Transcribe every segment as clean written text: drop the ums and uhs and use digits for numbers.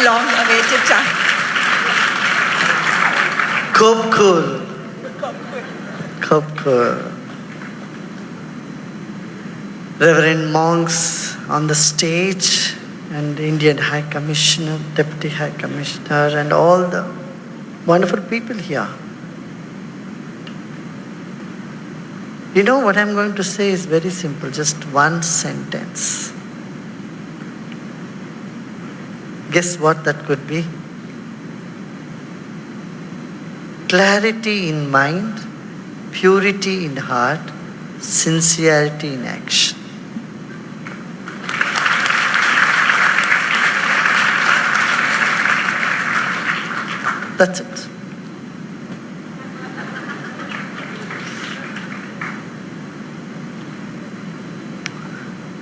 long-awaited chant. Khub cool. Reverend monks on the stage, and Indian High Commissioner, Deputy High Commissioner, and all the wonderful people here. You know what I'm going to say is very simple, just one sentence. Guess what that could be? Clarity in mind, purity in heart, sincerity in action. That's it.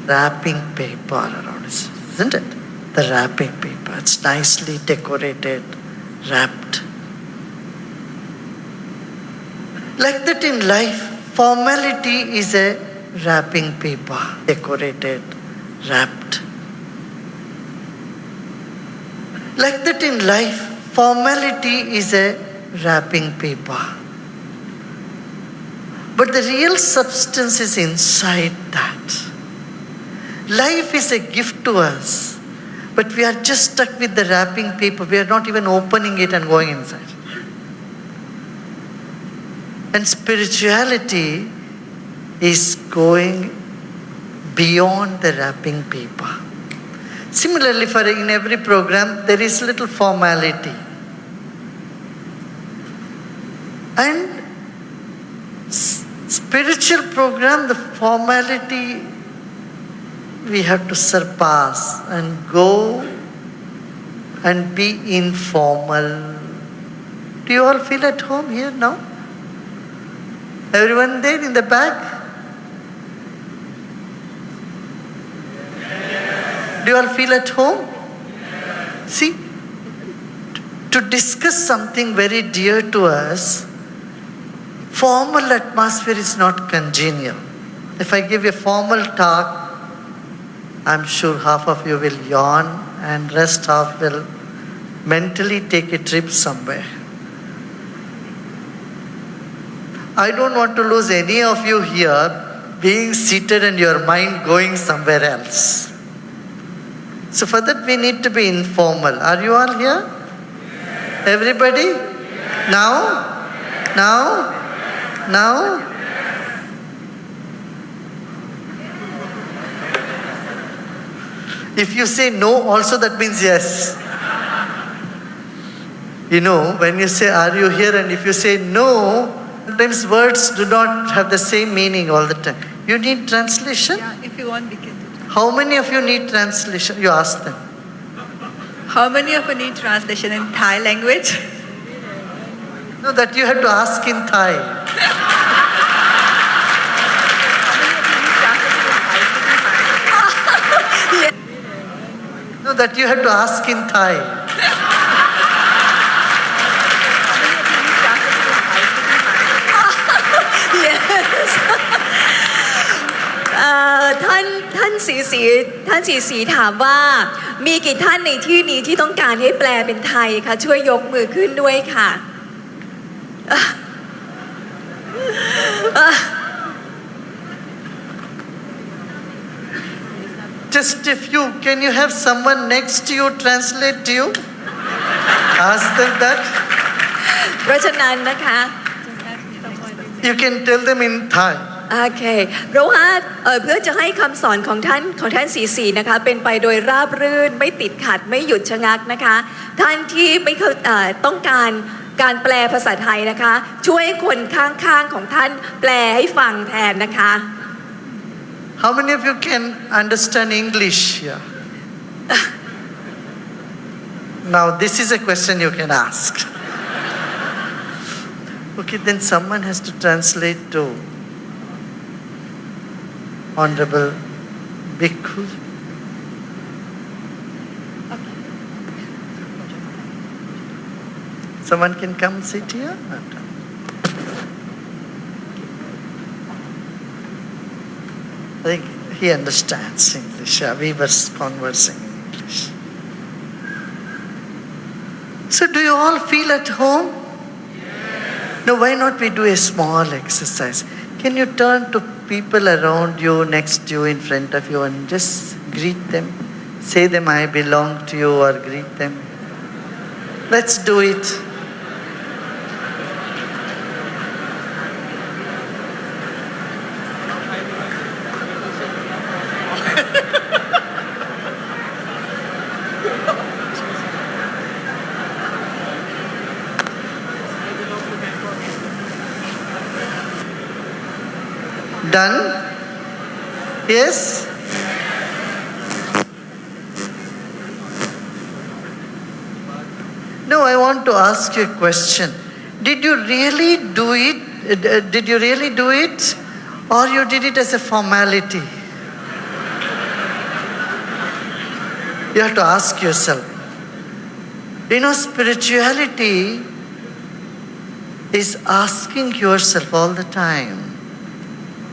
Wrapping paper around it, isn't it? The wrapping paper. It's nicely decorated, wrapped. Like that in life, formality is a wrapping paper, decorated, wrapped. Like that in life, formality is a wrapping paper. But the real substance is inside that. Life is a gift to us, but we are just stuck with the wrapping paper. We are not even opening it and going inside. And spirituality is going beyond the wrapping paper. Similarly, in every program, there is little formality. And spiritual program, the formality we have to surpass and go and be informal. Do you all feel at home here now? Everyone there in the back? Do you all feel at home? See, to discuss something very dear to us, formal atmosphere is not congenial. If I give a formal talk, I'm sure half of you will yawn and rest half will mentally take a trip somewhere. I don't want to lose any of you here being seated and your mind going somewhere else. So for that we need to be informal. Are you all here? Everybody? Now? Now? If you say no, also that means yes. You know, when you say, are you here? And if you say no, sometimes words do not have the same meaning all the time. You need translation? Yeah, if you want, we can do that. How many of you need translation? You ask them. How many of you need translation in Thai language? No, that you have to ask in Thai. No, that you have to ask in Thai. Yes. ท่านสีถามว่ามีกี่ท่านในที่นี้ที่ต้องการให้แปลเป็นไทยคะช่วยยกมือขึ้นด้วยค่ะ Just a few. Can you have someone next to you translate to you? Ask them that. เพราะฉะนั้นนะคะ You can tell them in Thai. โอเคเพราะว่าเพื่อจะให้คำสอนของท่านสีนะคะเป็นไปโดยราบรื่นไม่ติดขัดไม่หยุดชะงักนะคะท่านที่ไม่ต้องการแปลภาษาไทยนะคะช่วยคนข้างๆของท่านแปลให้ฟังแทนนะคะ How many of you can understand English here? Now this is a question you can ask. Okay, then someone has to translate to Honorable Bhikkhu. Someone can come sit here? I think he understands English. We were conversing in English. So do you all feel at home? Now why not we do a small exercise? Can you turn to people around you, next to you, in front of you, and just greet them? Say them, I belong to you, or greet them. Let's do it. Done? Yes? No, I want to ask you a question. Did you really do it? Did you really do it? Or you did it as a formality? You have to ask yourself. You know, spirituality is asking yourself all the time,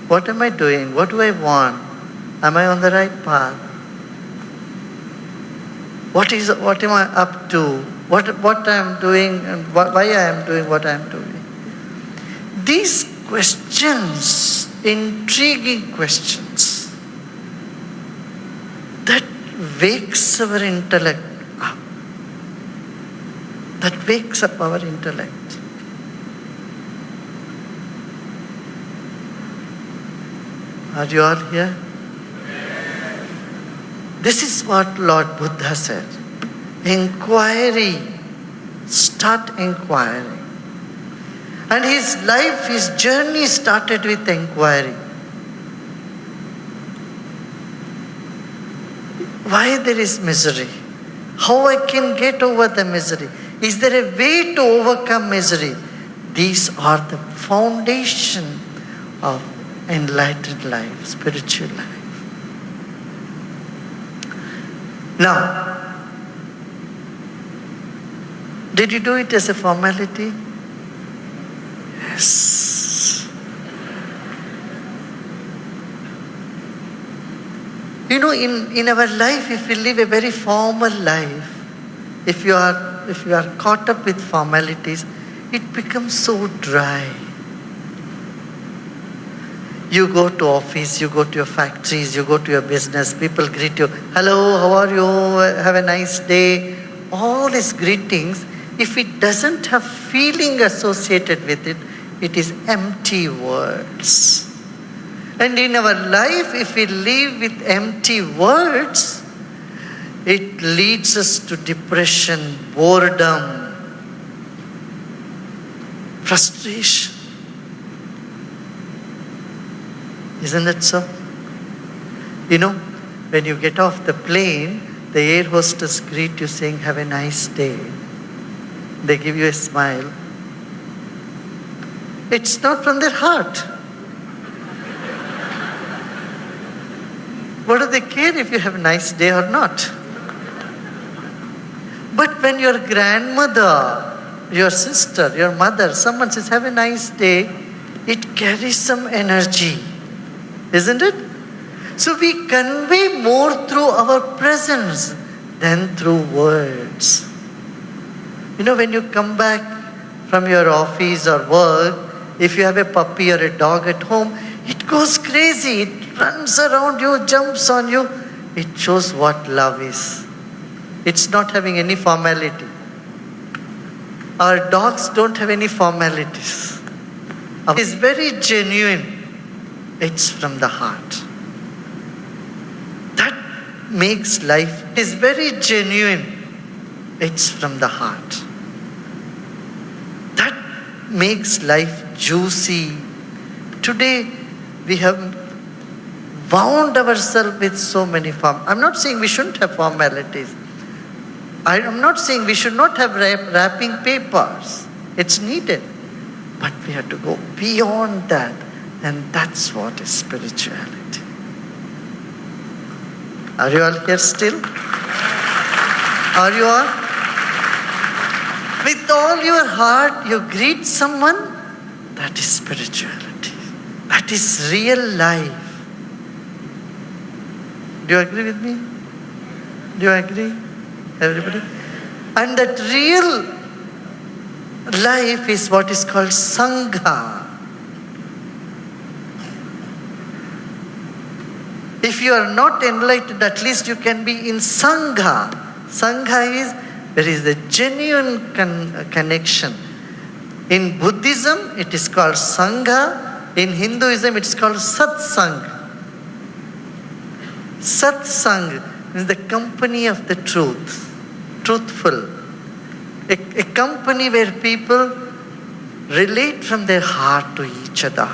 what am I doing? What do I want? Am I on the right path? What am I up to? What I am doing and why I am doing what I am doing? These questions, intriguing questions, that wakes our intellect up. That wakes up our intellect. Are you all here? This is what Lord Buddha said. Inquiry. Start inquiring. And his life, his journey started with inquiry. Why there is misery? How I can get over the misery? Is there a way to overcome misery? These are the foundation of enlightened life, spiritual life. Now, did you do it as a formality? Yes. You know, in our life, if we live a very formal life, if you are caught up with formalities, it becomes so dry. You go to office, you go to your factories, you go to your business, people greet you. Hello, how are you? Have a nice day. All these greetings, if it doesn't have feeling associated with it, it is empty words. And in our life, if we live with empty words, it leads us to depression, boredom, frustration. Isn't it so? You know, when you get off the plane, the air hostess greet you saying, have a nice day. They give you a smile. It's not from their heart. What do they care if you have a nice day or not? But when your grandmother, your sister, your mother, someone says, have a nice day, it carries some energy. Isn't it? So we convey more through our presence than through words. You know, when you come back from your office or work, if you have a puppy or a dog at home, it goes crazy. It runs around you, jumps on you. It shows what love is. It's not having any formality. Our dogs don't have any formalities. It's very genuine. It's from the heart. That makes life is very genuine. It's from the heart. That makes life juicy. Today we have bound ourselves with so many forms. I'm not saying we shouldn't have formalities. I'm not saying we should not have wrapping papers. It's needed. But we have to go beyond that. And that's what is spirituality. Are you all here still? Are you all? With all your heart, you greet someone. That is spirituality. That is real life. Do you agree with me? Do you agree? Everybody? And that real life is what is called Sangha. If you are not enlightened, at least you can be in Sangha. Sangha is, there is a genuine connection. In Buddhism, it is called Sangha. In Hinduism, it is called Satsang. Satsang is the company of the truth, truthful. A company where people relate from their heart to each other.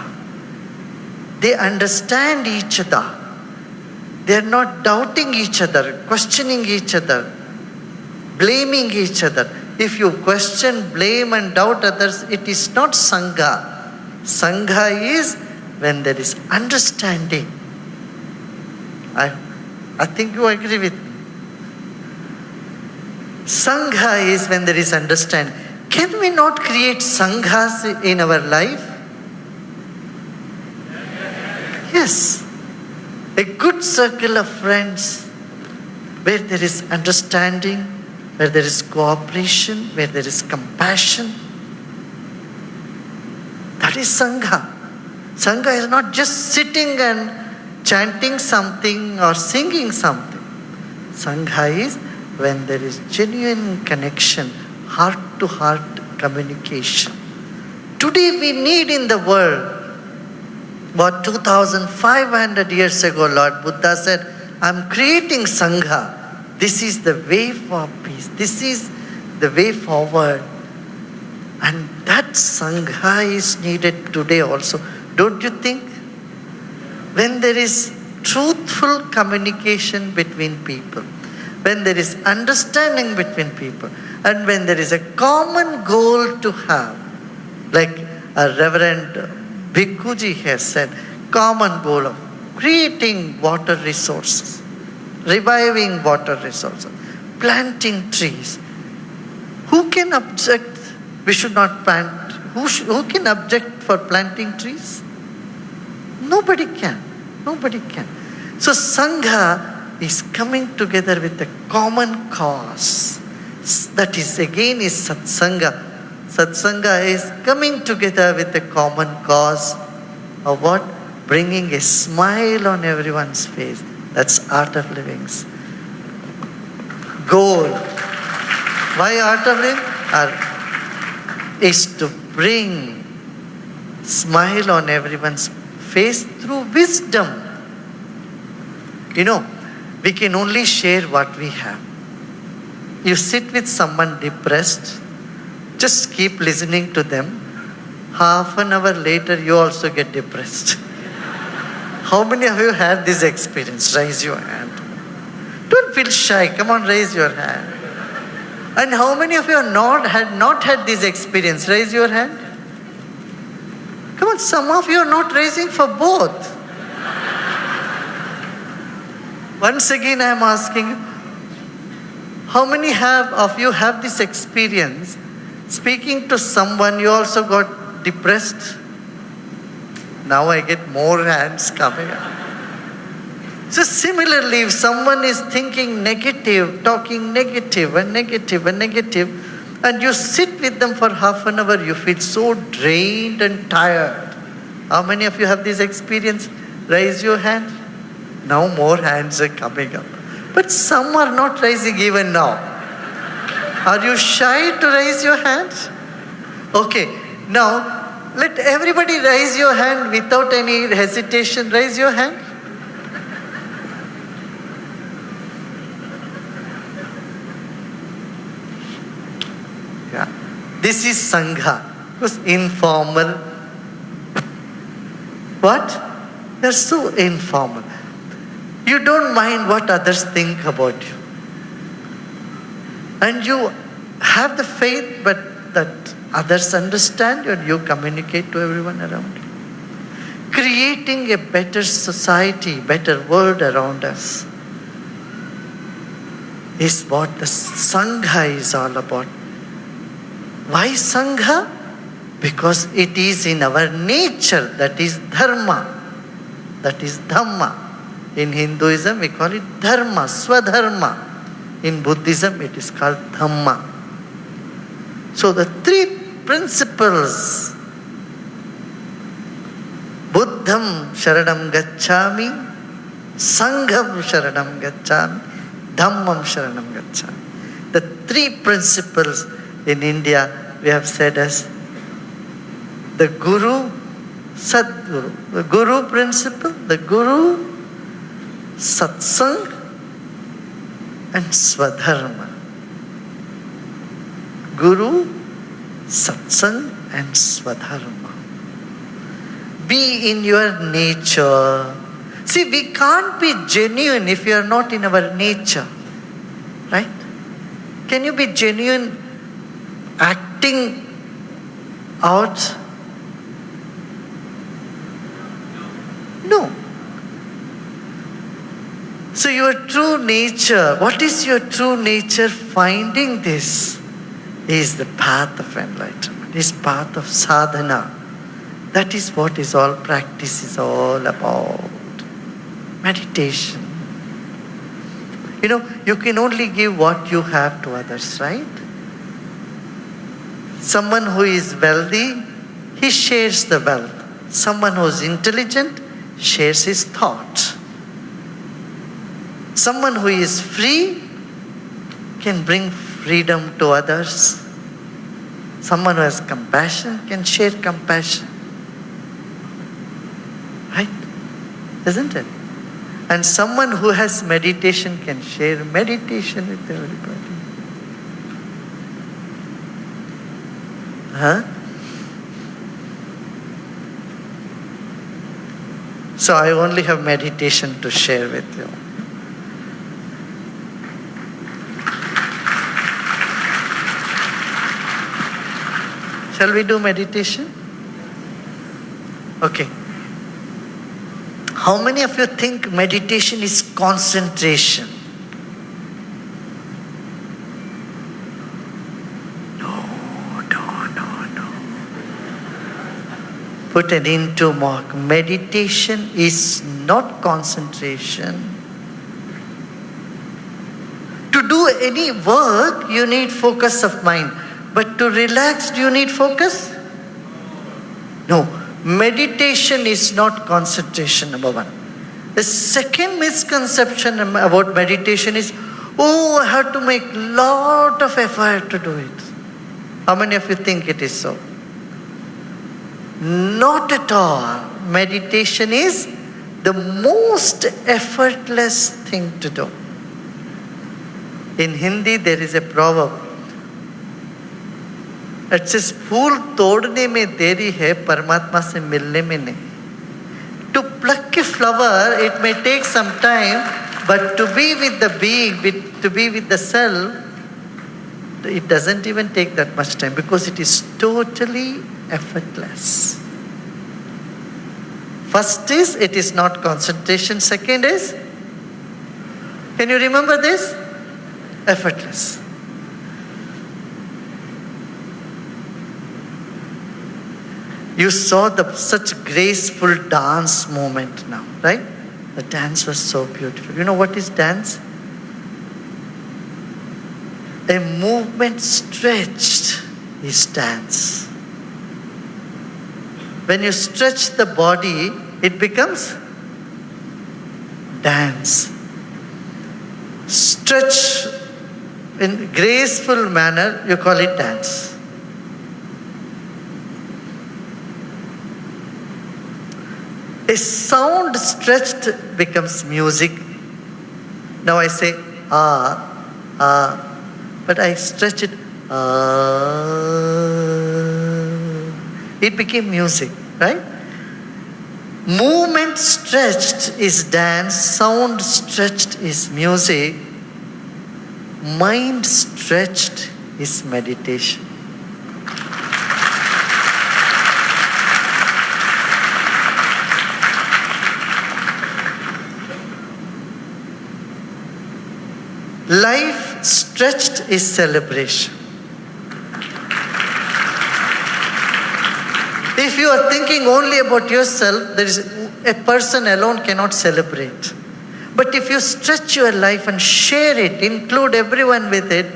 They understand each other. They are not doubting each other, questioning each other, blaming each other. If you question, blame and doubt others, it is not Sangha. Sangha is when there is understanding. I think you agree with me. Sangha is when there is understanding. Can we not create Sanghas in our life? Yes. A good circle of friends where there is understanding, where there is cooperation, where there is compassion. That is Sangha. Sangha is not just sitting and chanting something or singing something. Sangha is when there is genuine connection, heart-to-heart communication. Today we need in the world, about 2,500 years ago, Lord Buddha said, I'm creating Sangha. This is the way for peace. This is the way forward. And that Sangha is needed today also. Don't you think? When there is truthful communication between people, when there is understanding between people, and when there is a common goal to have, like a Reverend Bhikkhuji has said, common goal of creating water resources, reviving water resources, planting trees. Who can object? We should not plant. Who can object for planting trees? Nobody can. Nobody can. So Sangha is coming together with a common cause. That is again is Satsanga. Satsanga is coming together with a common cause of what? Bringing a smile on everyone's face. That's art of living's goal. Why art of living? Is to bring smile on everyone's face through wisdom. You know, we can only share what we have. You sit with someone depressed, just keep listening to them. Half an hour later, you also get depressed. How many of you had this experience? Raise your hand. Don't feel shy. Come on, raise your hand. And how many of you had not had this experience? Raise your hand. Come on, some of you are not raising for both. Once again, I am asking you, how many of you have this experience? Speaking to someone, you also got depressed. Now I get more hands coming up. So similarly, if someone is thinking negative, talking negative and negative and negative, and you sit with them for half an hour, you feel so drained and tired. How many of you have this experience? Raise your hand. Now more hands are coming up. But some are not raising even now. Are you shy to raise your hand? Okay, now let everybody raise your hand without any hesitation. Raise your hand. This is Sangha. It was informal. What? They're so informal. You don't mind what others think about you. And you have the faith, but that others understand you and you communicate to everyone around you. Creating a better society, better world around us is what the Sangha is all about. Why Sangha? Because it is in our nature, that is Dharma, that is Dhamma. In Hinduism we call it Dharma, Swadharma. In Buddhism, it is called Dhamma. So the three principles, Buddham Sharanam Gacchami, Sangham Sharanam Gacchami, Dhammam Sharanam Gacchami. The three principles in India we have said as the Guru, Sadguru. The Guru principle, the Guru, Satsang and Swadharma. Guru, Satsang and Swadharma. Be in your nature. See, we can't be genuine if you are not in our nature. Right? Can you be genuine acting out? No. So your true nature, what is your true nature? Finding this is the path of enlightenment, is path of sadhana. That is what is all practice is all about. Meditation. You know, you can only give what you have to others, right? Someone who is wealthy, he shares the wealth. Someone who is intelligent shares his thought. Someone who is free can bring freedom to others. Someone who has compassion can share compassion. Right? Isn't it? And someone who has meditation can share meditation with everybody. Huh? So I only have meditation to share with you. Shall we do meditation? Okay. How many of you think meditation is concentration? No. Put an into mark. Meditation is not concentration. To do any work, you need focus of mind. But to relax, do you need focus? No. Meditation is not concentration, number one. The second misconception about meditation is, oh, I have to make lot of effort to do it. How many of you think it is so? Not at all. Meditation is the most effortless thing to do. In Hindi, there is a proverb. It says, फूल तोड़ने में देरी है, परमात्मा से मिलने में नहीं. To pluck a flower, it may take some time, but to be with the being, to be with the self, it doesn't even take that much time because it is totally effortless. First is, it is not concentration. Second is, can you remember this? Effortless. You saw such graceful dance movement now, right? The dance was so beautiful. You know what is dance? A movement stretched is dance. When you stretch the body, it becomes dance. Stretch in graceful manner, you call it dance. A sound stretched becomes music. Now I say, but I stretch it, it became music, right? Movement stretched is dance, sound stretched is music, mind stretched is meditation. Life stretched is celebration. If you are thinking only about yourself, there is a person alone cannot celebrate. But if you stretch your life and share it, include everyone with it,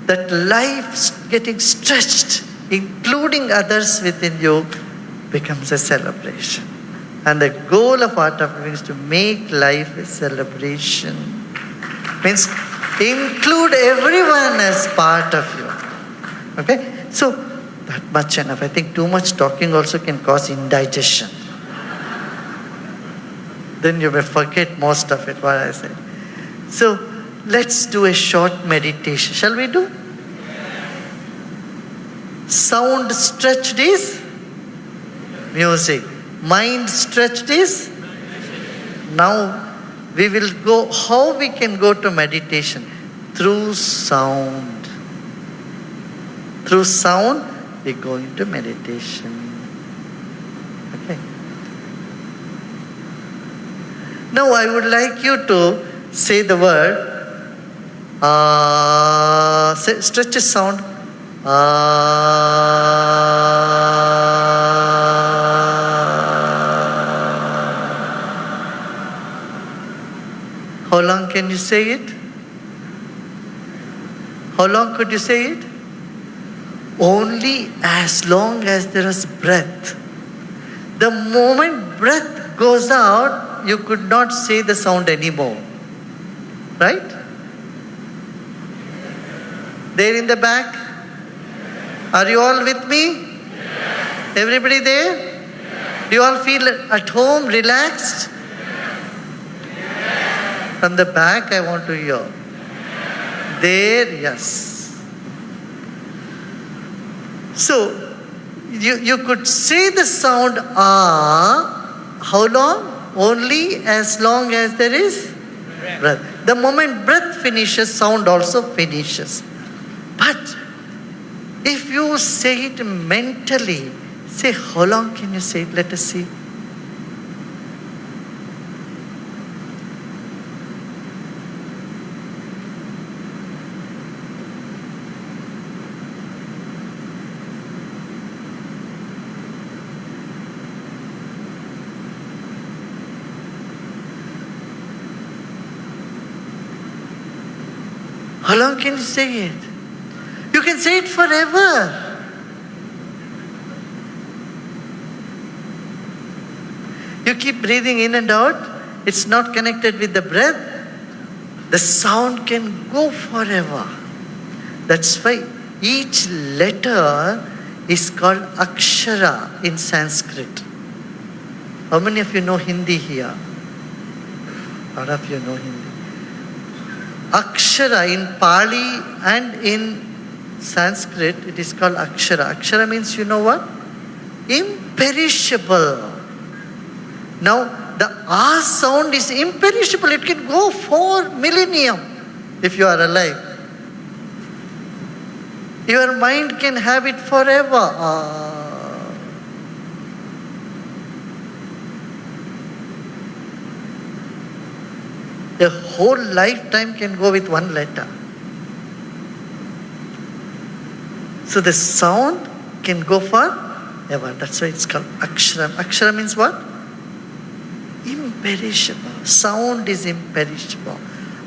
that life getting stretched, including others within you, becomes a celebration. And the goal of Art of Living is to make life a celebration. Means include everyone as part of you. Okay? So, that much enough. I think too much talking also can cause indigestion. Then you may forget most of it, what I said. So, let's do a short meditation. Shall we do? Sound stretched is music. Mind stretched is? Now, we will go, how we can go to meditation? Through sound. Through sound, we go into meditation. Okay. Now I would like you to say the word, stretch a sound. How long can you say it? How long could you say it? Only as long as there is breath. The moment breath goes out, you could not say the sound anymore. Right? There in the back? Are you all with me? Everybody there? Do you all feel at home, relaxed? From the back, I want to hear. There, yes. So, you could say the sound how long? Only as long as there is breath. The moment breath finishes, sound also finishes. But if you say it mentally, say how long can you say it? Let us see. How long can you say it? You can say it forever. You keep breathing in and out. It's not connected with the breath. The sound can go forever. That's why each letter is called akshara in Sanskrit. How many of you know Hindi here? A lot of you know Hindi. Akshara in Pali and in Sanskrit, it is called akshara. Akshara means, you know what? Imperishable. Now, the A sound is imperishable. It can go for millennium if you are alive. Your mind can have it forever. A whole lifetime can go with one letter. So the sound can go forever. That's why it's called akshara. Akshara means what? Imperishable. Sound is imperishable.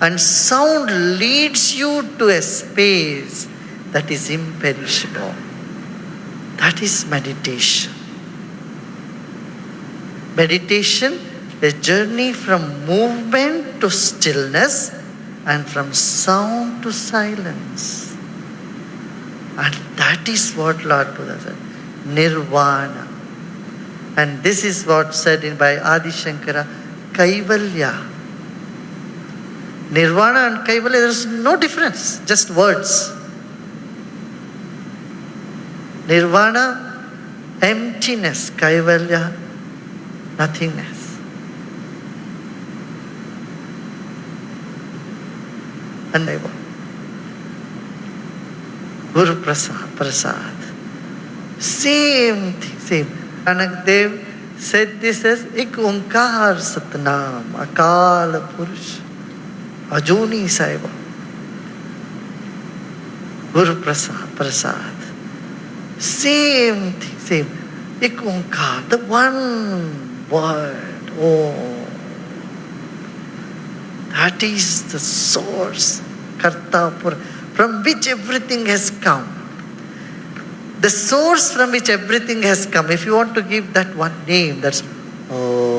And sound leads you to a space that is imperishable. That is meditation. Meditation, a journey from movement to stillness and from sound to silence. And that is what Lord Buddha said, Nirvana. And this is what said by Adi Shankara, Kaivalya. Nirvana and Kaivalya, there is no difference, just words. Nirvana, emptiness. Kaivalya, nothingness. And I want Guru Prasad. Same thing, same. Nanak Dev said this as Ik Onkar Satnam, Akal Purush, Ajuni Saiba. Guru Prasad. Same thing, same. Ik Onkar, the one word. Oh. That is the source, Kartapura, from which everything has come. The source from which everything has come. If you want to give that one name, that's Om.